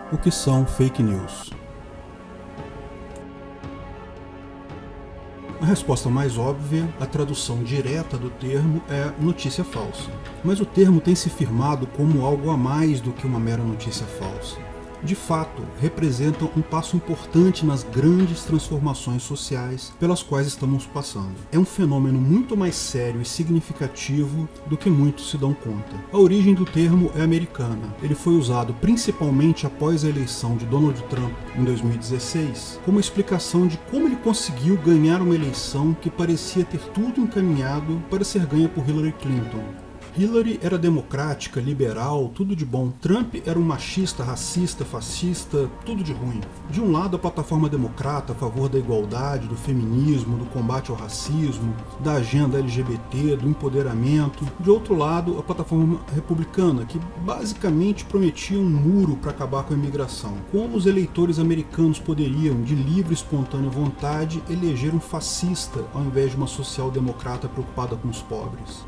O que são fake news? A resposta mais óbvia, a tradução direta do termo é notícia falsa. Mas o termo tem se firmado como algo a mais do que uma mera notícia falsa. De fato, representam um passo importante nas grandes transformações sociais pelas quais estamos passando. É um fenômeno muito mais sério e significativo do que muitos se dão conta. A origem do termo é americana. Ele foi usado principalmente após a eleição de Donald Trump em 2016, como explicação de como ele conseguiu ganhar uma eleição que parecia ter tudo encaminhado para ser ganha por Hillary Clinton. Hillary era democrática, liberal, tudo de bom. Trump era um machista, racista, fascista, tudo de ruim. De um lado, a plataforma democrata a favor da igualdade, do feminismo, do combate ao racismo, da agenda LGBT, do empoderamento. De outro lado, a plataforma republicana, que basicamente prometia um muro para acabar com a imigração. Como os eleitores americanos poderiam, de livre e espontânea vontade, eleger um fascista ao invés de uma social-democrata preocupada com os pobres?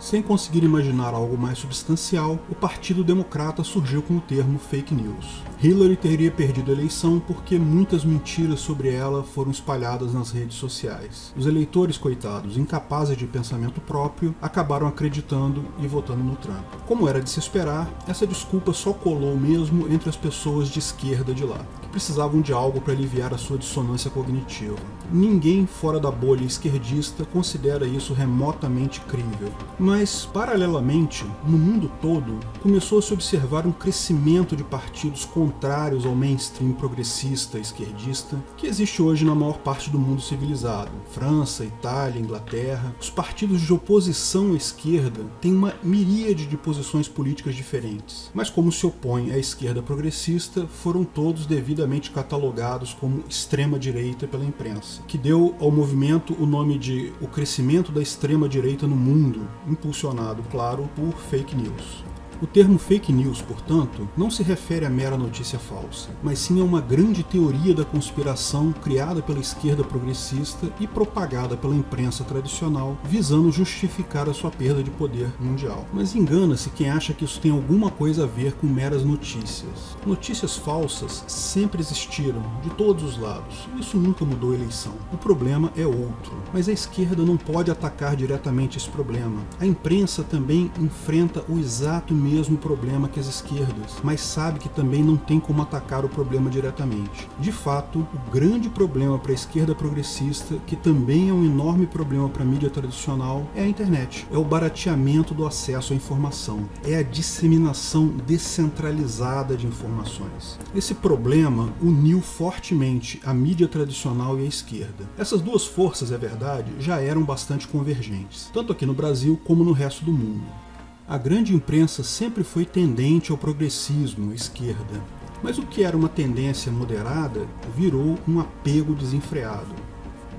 Sem conseguir imaginar algo mais substancial, o Partido Democrata surgiu com o termo fake news. Hillary teria perdido a eleição porque muitas mentiras sobre ela foram espalhadas nas redes sociais. Os eleitores, coitados, incapazes de pensamento próprio, acabaram acreditando e votando no Trump. Como era de se esperar, essa desculpa só colou mesmo entre as pessoas de esquerda de lá, que precisavam de algo para aliviar a sua dissonância cognitiva. Ninguém fora da bolha esquerdista considera isso remotamente crível. Mas, paralelamente, no mundo todo, começou a se observar um crescimento de partidos contrários ao mainstream progressista e esquerdista que existe hoje na maior parte do mundo civilizado. França, Itália, Inglaterra. Os partidos de oposição à esquerda têm uma miríade de posições políticas diferentes, mas como se opõem à esquerda progressista, foram todos devidamente catalogados como extrema-direita pela imprensa, que deu ao movimento o nome de o crescimento da extrema-direita no mundo, impulsionado, claro, por fake news. O termo fake news, portanto, não se refere a mera notícia falsa, mas sim a uma grande teoria da conspiração criada pela esquerda progressista e propagada pela imprensa tradicional, visando justificar a sua perda de poder mundial. Mas engana-se quem acha que isso tem alguma coisa a ver com meras notícias. Notícias falsas sempre existiram, de todos os lados, e isso nunca mudou a eleição. O problema é outro, mas a esquerda não pode atacar diretamente esse problema. A imprensa também enfrenta o exato mesmo problema que as esquerdas, mas sabe que também não tem como atacar o problema diretamente. De fato, o grande problema para a esquerda progressista, que também é um enorme problema para a mídia tradicional, é a internet. É o barateamento do acesso à informação. É a disseminação descentralizada de informações. Esse problema uniu fortemente a mídia tradicional e a esquerda. Essas duas forças, é verdade, já eram bastante convergentes, tanto aqui no Brasil como no resto do mundo. A grande imprensa sempre foi tendente ao progressismo, à esquerda, mas o que era uma tendência moderada virou um apego desenfreado.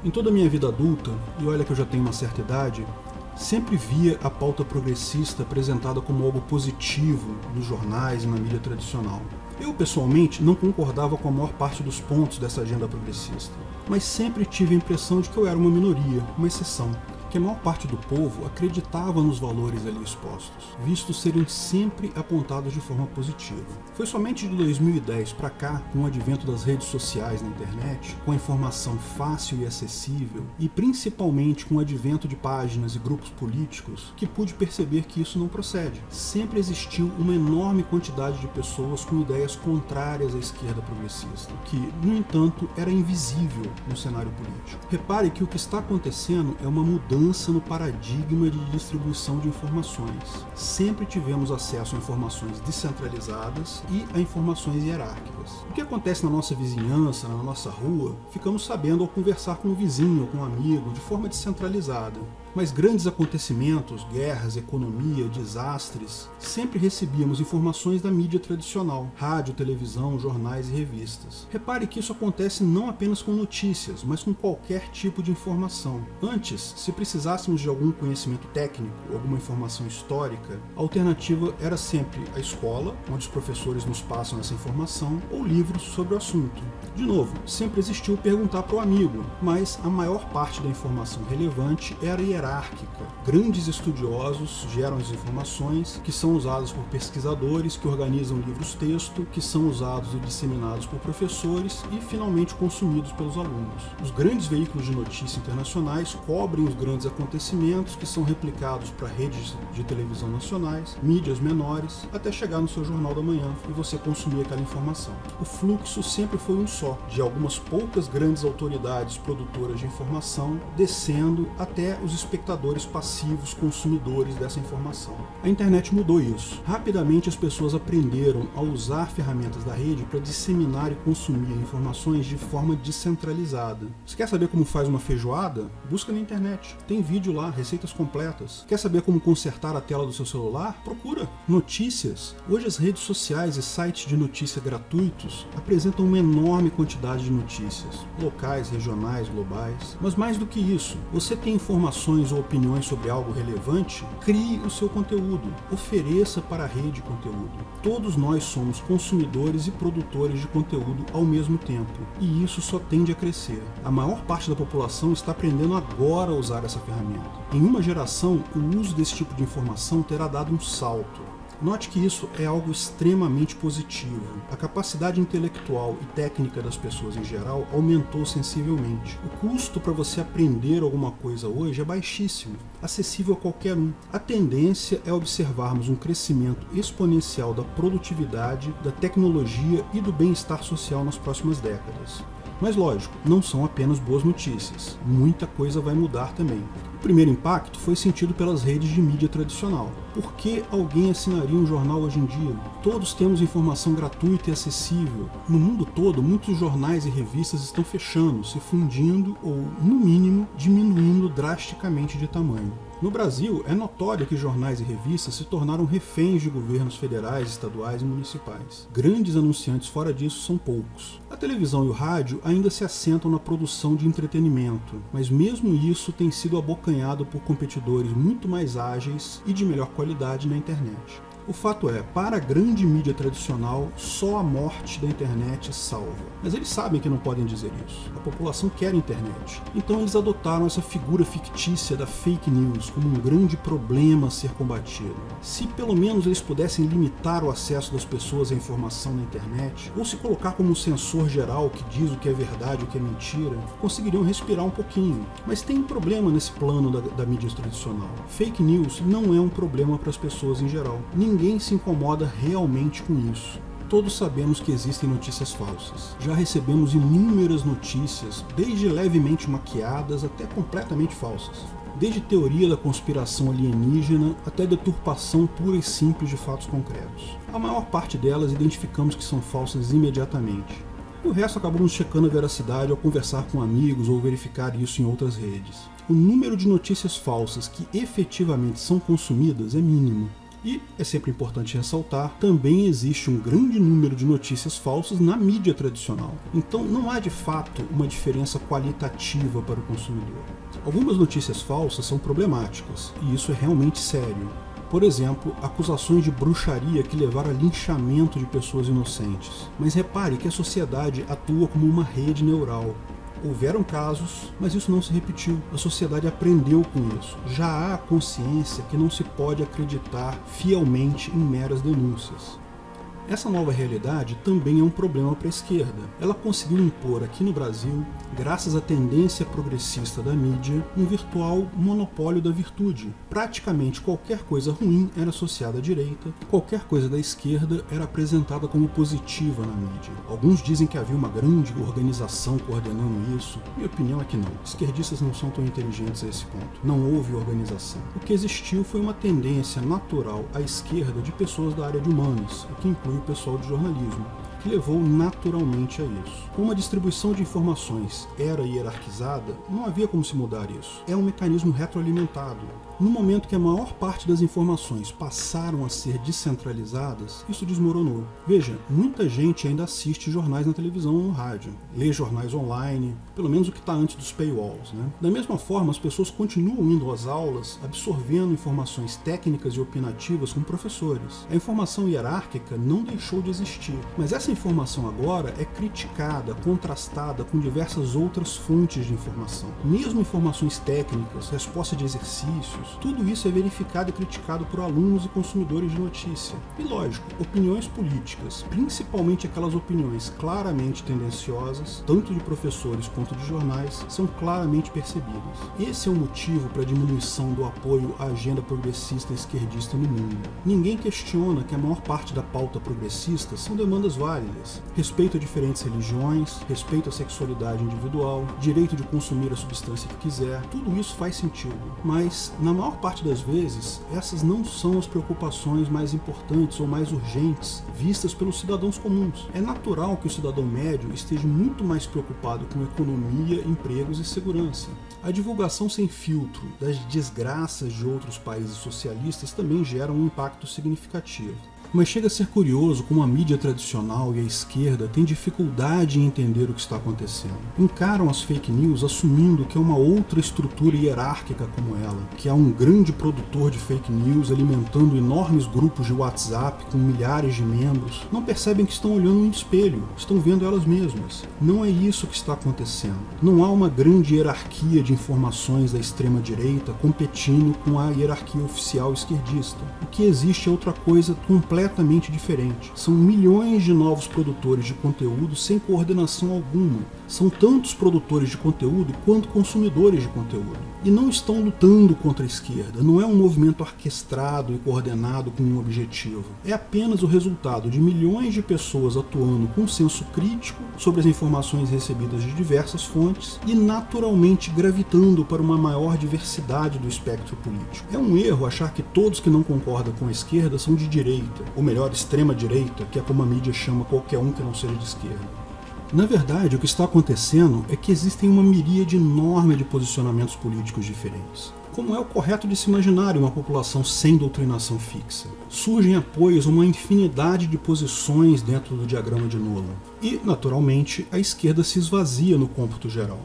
Em toda a minha vida adulta, e olha que eu já tenho uma certa idade, sempre via a pauta progressista apresentada como algo positivo nos jornais e na mídia tradicional. Eu, pessoalmente, não concordava com a maior parte dos pontos dessa agenda progressista, mas sempre tive a impressão de que eu era uma minoria, uma exceção, que a maior parte do povo acreditava nos valores ali expostos, vistos serem sempre apontados de forma positiva. Foi somente de 2010 para cá, com o advento das redes sociais na internet, com a informação fácil e acessível, e principalmente com o advento de páginas e grupos políticos, que pude perceber que isso não procede. Sempre existiu uma enorme quantidade de pessoas com ideias contrárias à esquerda progressista, que, no entanto, era invisível no cenário político. Repare que o que está acontecendo é uma mudança no paradigma de distribuição de informações. Sempre tivemos acesso a informações descentralizadas e a informações hierárquicas. O que acontece na nossa vizinhança, na nossa rua, ficamos sabendo ao conversar com um vizinho ou com um amigo de forma descentralizada. Mas grandes acontecimentos, guerras, economia, desastres, sempre recebíamos informações da mídia tradicional, rádio, televisão, jornais e revistas. Repare que isso acontece não apenas com notícias, mas com qualquer tipo de informação. Antes, se precisássemos de algum conhecimento técnico, alguma informação histórica, a alternativa era sempre a escola, onde os professores nos passam essa informação, ou livros sobre o assunto. De novo, sempre existiu perguntar para o amigo, mas a maior parte da informação relevante era hierárquica hierárquica. Grandes estudiosos geram as informações que são usadas por pesquisadores, que organizam livros-texto, que são usados e disseminados por professores e, finalmente, consumidos pelos alunos. Os grandes veículos de notícia internacionais cobrem os grandes acontecimentos que são replicados para redes de televisão nacionais, mídias menores, até chegar no seu jornal da manhã e você consumir aquela informação. O fluxo sempre foi um só, de algumas poucas grandes autoridades produtoras de informação descendo até os espectadores passivos consumidores dessa informação. A internet mudou isso. Rapidamente as pessoas aprenderam a usar ferramentas da rede para disseminar e consumir informações de forma descentralizada. Você quer saber como faz uma feijoada? Busca na internet. Tem vídeo lá, receitas completas. Quer saber como consertar a tela do seu celular? Procura. Notícias. Hoje as redes sociais e sites de notícia gratuitos apresentam uma enorme quantidade de notícias, locais, regionais, globais. Mas mais do que isso, você tem informações ou opiniões sobre algo relevante? Crie o seu conteúdo. Ofereça para a rede conteúdo. Todos nós somos consumidores e produtores de conteúdo ao mesmo tempo, e isso só tende a crescer. A maior parte da população está aprendendo agora a usar essa ferramenta. Em uma geração, o uso desse tipo de informação terá dado um salto. Note que isso é algo extremamente positivo. A capacidade intelectual e técnica das pessoas em geral aumentou sensivelmente. O custo para você aprender alguma coisa hoje é baixíssimo, acessível a qualquer um. A tendência é observarmos um crescimento exponencial da produtividade, da tecnologia e do bem-estar social nas próximas décadas. Mas lógico, não são apenas boas notícias. Muita coisa vai mudar também. O primeiro impacto foi sentido pelas redes de mídia tradicional. Por que alguém assinaria um jornal hoje em dia? Todos temos informação gratuita e acessível. No mundo todo, muitos jornais e revistas estão fechando, se fundindo ou, no mínimo, diminuindo drasticamente de tamanho. No Brasil, é notório que jornais e revistas se tornaram reféns de governos federais, estaduais e municipais. Grandes anunciantes fora disso são poucos. A televisão e o rádio ainda se assentam na produção de entretenimento, mas mesmo isso tem sido abocanhado por competidores muito mais ágeis e de melhor qualidade na internet. O fato é, para a grande mídia tradicional, só a morte da internet salva. Mas eles sabem que não podem dizer isso. A população quer internet. Então eles adotaram essa figura fictícia da fake news como um grande problema a ser combatido. Se pelo menos eles pudessem limitar o acesso das pessoas à informação na internet, ou se colocar como um censor geral que diz o que é verdade e o que é mentira, conseguiriam respirar um pouquinho. Mas tem um problema nesse plano da mídia tradicional. Fake news não é um problema para as pessoas em geral. Ninguém se incomoda realmente com isso. Todos sabemos que existem notícias falsas. Já recebemos inúmeras notícias, desde levemente maquiadas até completamente falsas. Desde teoria da conspiração alienígena até deturpação pura e simples de fatos concretos. A maior parte delas identificamos que são falsas imediatamente. E o resto acabamos checando a veracidade ao conversar com amigos ou verificar isso em outras redes. O número de notícias falsas que efetivamente são consumidas é mínimo. E, é sempre importante ressaltar, também existe um grande número de notícias falsas na mídia tradicional. Então não há de fato uma diferença qualitativa para o consumidor. Algumas notícias falsas são problemáticas, e isso é realmente sério. Por exemplo, acusações de bruxaria que levaram a linchamento de pessoas inocentes. Mas repare que a sociedade atua como uma rede neural. Houveram casos, mas isso não se repetiu. A sociedade aprendeu com isso. Já há consciência que não se pode acreditar fielmente em meras denúncias. Essa nova realidade também é um problema para a esquerda. Ela conseguiu impor aqui no Brasil, graças à tendência progressista da mídia, um virtual monopólio da virtude. Praticamente qualquer coisa ruim era associada à direita, qualquer coisa da esquerda era apresentada como positiva na mídia. Alguns dizem que havia uma grande organização coordenando isso. Minha opinião é que não. Esquerdistas não são tão inteligentes a esse ponto. Não houve organização. O que existiu foi uma tendência natural à esquerda de pessoas da área de humanas, o que inclui o pessoal de jornalismo, que levou naturalmente a isso. Como a distribuição de informações era hierarquizada, não havia como se mudar isso. É um mecanismo retroalimentado. No momento que a maior parte das informações passaram a ser descentralizadas, isso desmoronou. Veja, muita gente ainda assiste jornais na televisão ou no rádio, lê jornais online, pelo menos o que está antes dos paywalls, né? Da mesma forma, as pessoas continuam indo às aulas, absorvendo informações técnicas e opinativas com professores. A informação hierárquica não deixou de existir, mas essa informação agora é criticada, contrastada com diversas outras fontes de informação. Mesmo informações técnicas, resposta de exercícios, tudo isso é verificado e criticado por alunos e consumidores de notícia. E lógico, opiniões políticas, principalmente aquelas opiniões claramente tendenciosas, tanto de professores quanto de jornais, são claramente percebidas. Esse é o motivo para a diminuição do apoio à agenda progressista e esquerdista no mundo. Ninguém questiona que a maior parte da pauta progressista são demandas válidas: respeito a diferentes religiões, respeito à sexualidade individual, direito de consumir a substância que quiser, tudo isso faz sentido. Mas, na maior parte das vezes, essas não são as preocupações mais importantes ou mais urgentes vistas pelos cidadãos comuns. É natural que o cidadão médio esteja muito mais preocupado com economia, empregos e segurança. A divulgação sem filtro das desgraças de outros países socialistas também gera um impacto significativo. Mas chega a ser curioso como a mídia tradicional e a esquerda têm dificuldade em entender o que está acontecendo. Encaram as fake news assumindo que é uma outra estrutura hierárquica como ela, que há um grande produtor de fake news alimentando enormes grupos de WhatsApp com milhares de membros. Não percebem que estão olhando um espelho, estão vendo elas mesmas. Não é isso que está acontecendo. Não há uma grande hierarquia de informações da extrema-direita competindo com a hierarquia oficial esquerdista. O que existe é outra coisa completamente diferente. São milhões de novos produtores de conteúdo sem coordenação alguma. São tantos produtores de conteúdo quanto consumidores de conteúdo. E não estão lutando contra a esquerda. Não é um movimento orquestrado e coordenado com um objetivo. É apenas o resultado de milhões de pessoas atuando com senso crítico sobre as informações recebidas de diversas fontes e naturalmente gravitando para uma maior diversidade do espectro político. É um erro achar que todos que não concordam com a esquerda são de direita, ou melhor, extrema-direita, que é como a mídia chama qualquer um que não seja de esquerda. Na verdade, o que está acontecendo é que existem uma miríade enorme de posicionamentos políticos diferentes. Como é o correto de se imaginar em uma população sem doutrinação fixa. Surgem apoios a uma infinidade de posições dentro do diagrama de Nolan. E, naturalmente, a esquerda se esvazia no cômputo geral.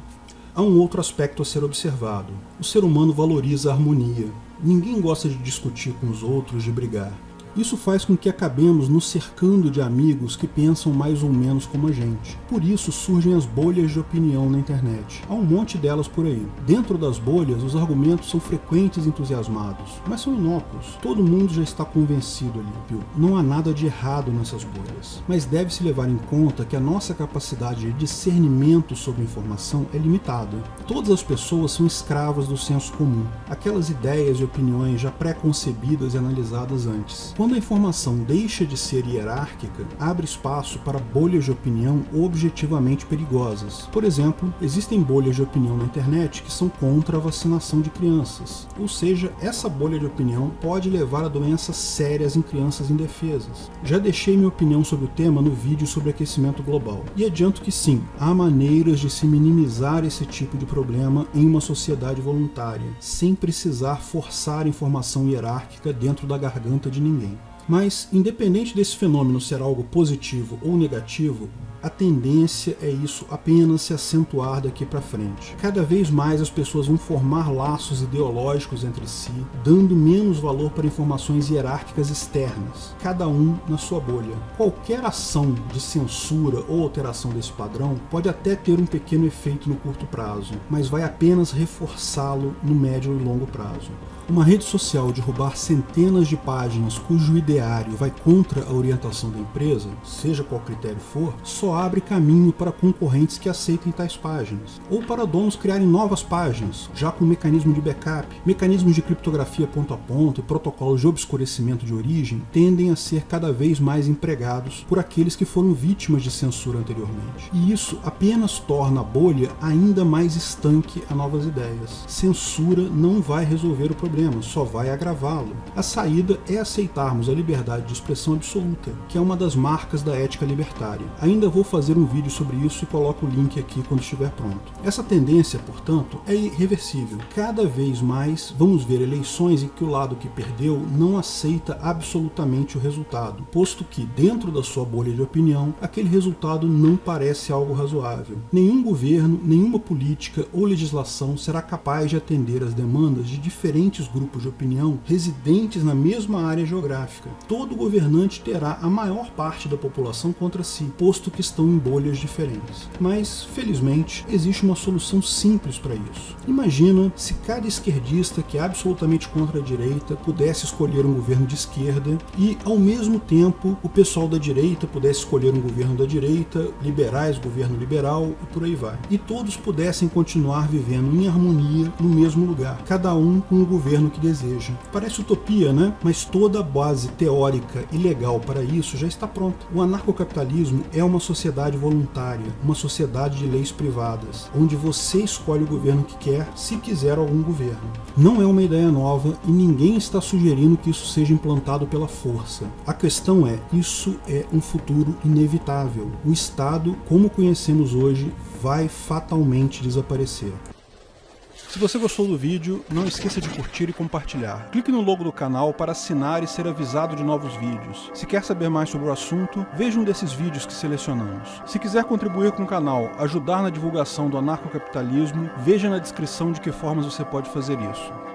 Há um outro aspecto a ser observado. O ser humano valoriza a harmonia. Ninguém gosta de discutir com os outros, de brigar. Isso faz com que acabemos nos cercando de amigos que pensam mais ou menos como a gente. Por isso surgem as bolhas de opinião na internet. Há um monte delas por aí. Dentro das bolhas, os argumentos são frequentes e entusiasmados, mas são inócuos. Todo mundo já está convencido ali. Não há nada de errado nessas bolhas. Mas deve-se levar em conta que a nossa capacidade de discernimento sobre a informação é limitada. Todas as pessoas são escravas do senso comum, aquelas ideias e opiniões já pré-concebidas e analisadas antes. Quando a informação deixa de ser hierárquica, abre espaço para bolhas de opinião objetivamente perigosas. Por exemplo, existem bolhas de opinião na internet que são contra a vacinação de crianças. Ou seja, essa bolha de opinião pode levar a doenças sérias em crianças indefesas. Já deixei minha opinião sobre o tema no vídeo sobre aquecimento global. E adianto que sim, há maneiras de se minimizar esse tipo de problema em uma sociedade voluntária, sem precisar forçar a informação hierárquica dentro da garganta de ninguém. Mas, independente desse fenômeno ser algo positivo ou negativo, a tendência é isso apenas se acentuar daqui para frente. Cada vez mais as pessoas vão formar laços ideológicos entre si, dando menos valor para informações hierárquicas externas, cada um na sua bolha. Qualquer ação de censura ou alteração desse padrão pode até ter um pequeno efeito no curto prazo, mas vai apenas reforçá-lo no médio e longo prazo. Uma rede social derrubar centenas de páginas cujo ideário vai contra a orientação da empresa, seja qual critério for, só abre caminho para concorrentes que aceitem tais páginas, ou para donos criarem novas páginas, já com mecanismo de backup. Mecanismos de criptografia ponto a ponto e protocolos de obscurecimento de origem tendem a ser cada vez mais empregados por aqueles que foram vítimas de censura anteriormente. E isso apenas torna a bolha ainda mais estanque a novas ideias. Censura não vai resolver o problema, só vai agravá-lo. A saída é aceitarmos a liberdade de expressão absoluta, que é uma das marcas da ética libertária. Ainda vou fazer um vídeo sobre isso e coloco o link aqui quando estiver pronto. Essa tendência, portanto, é irreversível. Cada vez mais vamos ver eleições em que o lado que perdeu não aceita absolutamente o resultado, posto que, dentro da sua bolha de opinião, aquele resultado não parece algo razoável. Nenhum governo, nenhuma política ou legislação será capaz de atender às demandas de diferentes diferentes grupos de opinião residentes na mesma área geográfica. Todo governante terá a maior parte da população contra si, posto que estão em bolhas diferentes. Mas, felizmente, existe uma solução simples para isso. Imagina se cada esquerdista que é absolutamente contra a direita pudesse escolher um governo de esquerda e, ao mesmo tempo, o pessoal da direita pudesse escolher um governo da direita, liberais, governo liberal e por aí vai. E todos pudessem continuar vivendo em harmonia no mesmo lugar, cada um com o governo que deseja. Parece utopia, né? Mas toda a base teórica e legal para isso já está pronta. O anarcocapitalismo é uma sociedade voluntária, uma sociedade de leis privadas, onde você escolhe o governo que quer, se quiser algum governo. Não é uma ideia nova e ninguém está sugerindo que isso seja implantado pela força. A questão é, isso é um futuro inevitável. O Estado, como conhecemos hoje, vai fatalmente desaparecer. Se você gostou do vídeo, não esqueça de curtir e compartilhar. Clique no logo do canal para assinar e ser avisado de novos vídeos. Se quer saber mais sobre o assunto, veja um desses vídeos que selecionamos. Se quiser contribuir com o canal, ajudar na divulgação do anarcocapitalismo, veja na descrição de que formas você pode fazer isso.